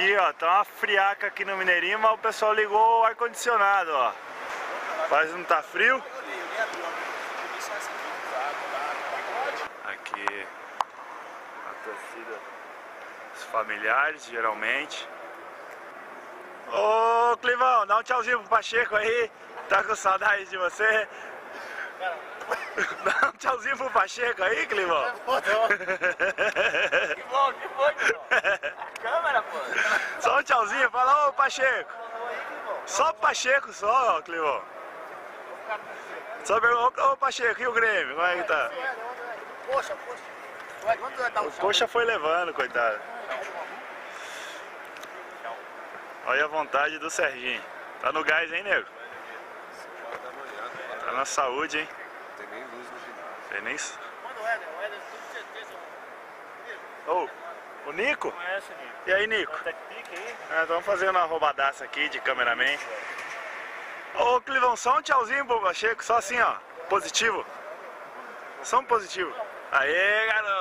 Aqui, ó, tá uma friaca aqui no Mineirinho, mas o pessoal ligou o ar-condicionado, ó. Quase não tá frio. Aqui a torcida, os familiares, geralmente. Ô, Clivão, dá um tchauzinho pro Pacheco aí. Tá com saudade de você? Dá um tchauzinho pro Pacheco aí, Clivão. Que bom, Clivão? Câmera, pô. Só um tchauzinho, fala, ô Pacheco. Só Pacheco só, Clivão. Só pergunta, ô Pacheco, e o Grêmio, como é que tá? Poxa. O Coxa foi levando, coitado. Olha a vontade do Serginho. Tá no gás, hein, nego? Tá na saúde, hein? Não tem nem luz no ginásio. Tem nem... Manda o Éder, com certeza. Ô, o Nico? Conhece, Nico? E aí, Nico? Tá que pique aí? Estamos fazendo uma roubadaça aqui de cameraman. Ô, Clivão, só um tchauzinho pro Pacheco, só assim, ó. Positivo. Só um positivo. Aê, garoto!